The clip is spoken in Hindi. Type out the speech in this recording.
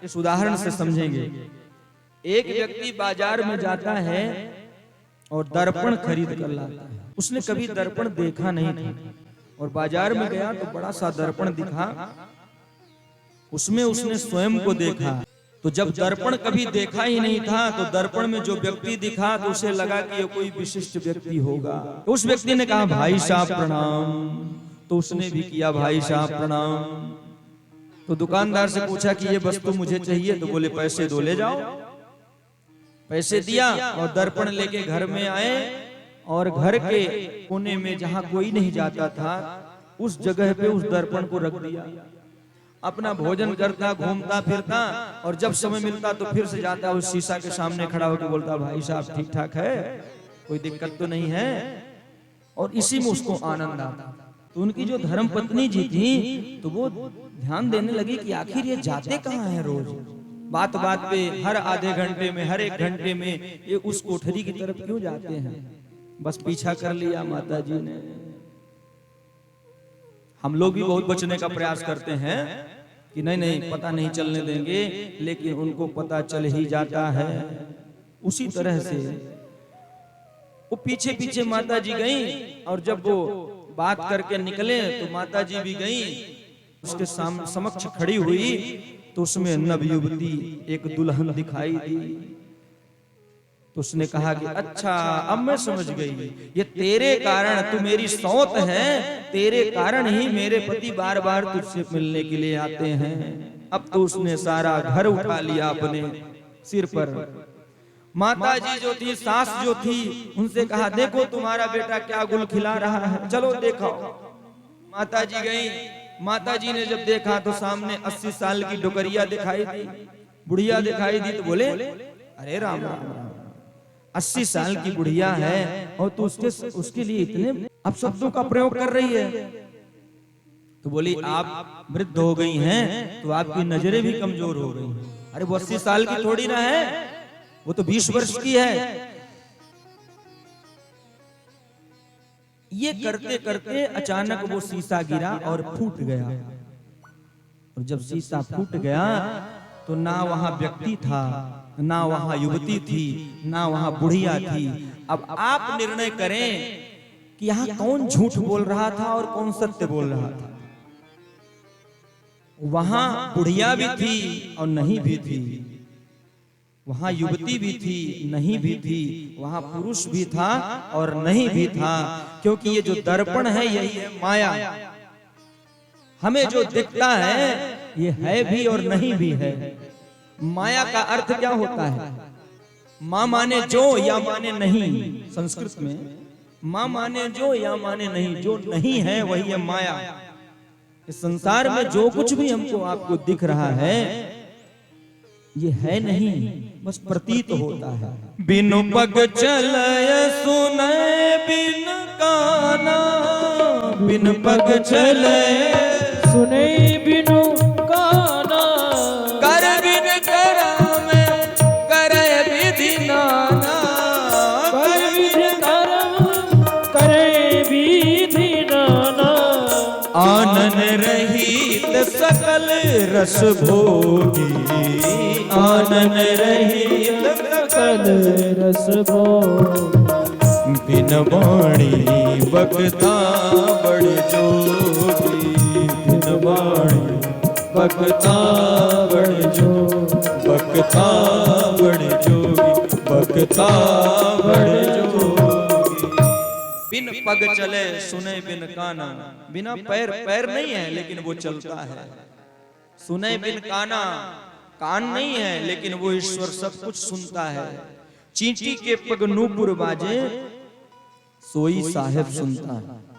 इस उदाहरण से समझेंगे। एक व्यक्ति बाजार में जाता है और दर्पण खरीद कर लाता है। उसने कभी दर्पण देखा नहीं था और बाजार में गया तो बड़ा सा दर्पण दिखा, उसमें उसने स्वयं को देखा। तो जब दर्पण कभी देखा ही नहीं था तो दर्पण में जो व्यक्ति दिखा तो उसे लगा कि ये कोई विशिष्ट व्यक्ति होगा। तो उस व्यक्ति ने कहा भाई साहब प्रणाम, तो उसने भी किया भाई साहब प्रणाम। तो दुकानदार से पूछा कि ये वस्तु मुझे चाहिए, तो बोले पैसे दो ले जाओ। पैसे दिया और दर्पण लेके घर में आए और घर के कोने में जहां कोई नहीं जाता था उस जगह पे उस दर्पण को रख दिया। अपना भोजन करता, घूमता फिरता और जब समय मिलता तो फिर से जाता, उस शीशा के सामने खड़ा होकर बोलता भाई साहब ठीक ठाक है, कोई दिक्कत तो नहीं है। और इसी में उसको आनंद आता। तो उनकी जो धर्म पत्नी जी थी तो वो ध्यान देने लगी कि आखिर ये जाते कहाँ हैं रोज, बात बात पे हर आधे घंटे में हर एक घंटे में ये उस कोठरी की तरफ क्यों जाते हैं। बस पीछा कर लिया माता जी ने। हम लोग भी बहुत बचने का प्रयास करते हैं कि नहीं नहीं पता नहीं चलने देंगे, लेकिन उनको पता चल ही जाता है। उसी तरह से वो पीछे पीछे माता जी गई और जब वो बात करके निकले तो माता जी भी गई, उसके समक्ष खड़ी हुई तो उसमें नवयुवती एक दुल्हन दिखाई दी। तो उसने कहा कि अच्छा अब मैं समझ गई, ये तेरे कारण, तू मेरी सौत है, तेरे कारण ही मेरे पति बार बार तुझसे मिलने के लिए आते हैं। अब तो उसने सारा घर उठा लिया अपने सिर पर। माता जी जो थी, सास जो थी, उनसे कहा देखो तुम्हारा बेटा क्या गुल खिला रहा है, चलो देखो। माता जी गई, माता जी ने जब देखा तो सामने 80 साल की डोकरिया दिखाई दी, बुढ़िया दिखाई दी। तो बोले अरे राम राम राम, 80 साल की बुढ़िया है और तू उसके लिए इतने अपशब्दों का प्रयोग कर रही है। तो बोली आप वृद्ध हो गई हैं तो आपकी नजरें भी कमजोर हो गई। अरे वो 80 साल की थोड़ी ना है, वो तो 20 वर्ष की है। ये करते करते अचानक वो शीशा गिरा और फूट गया। और जब शीशा फूट गया तो ना वहां व्यक्ति था, ना वहां युवती थी, ना वहां बुढ़िया थी। अब आप निर्णय करें कि यहां कौन झूठ बोल रहा था और कौन सत्य बोल रहा था। वहां बुढ़िया भी थी और नहीं भी थी, वहां युवती भी थी, नहीं भी थी, वहां पुरुष भी था और नहीं भी था। क्योंकि ये जो दर्पण है यही है माया। हमें जो दिखता है ये है भी और नहीं भी है। माया का अर्थ क्या होता है? मां माने जो या माने नहीं। संस्कृत में मां माने जो या माने नहीं, जो नहीं है वही है माया। इस संसार में जो कुछ भी हमको आपको दिख रहा है ये है नहीं, बस प्रतीत होता है। बिनु पग चलय सुनय बिन काना, बिन पग चलय सुनय बिनु काना, कर बिन करम करय विधि नाना, कर विधि करम करय विधि नाना। आनन रहित सकल रस भोगी, आनन रहित सकल रस भोगी। बिन वाणी बकता बड़ जोगी, बिन वाणी बकता बड़ जोगी, बकता बड़ जोगी, बकता बड़ जोगी। बिन पग चले सुने बिन काना, बिना पैर, पैर नहीं है लेकिन वो चलता है। सुने बिन काना, कान नहीं है लेकिन वो ईश्वर सब कुछ सुनता है। चींटी के पग नूपुर बाजे सोई साहेब सुनता है।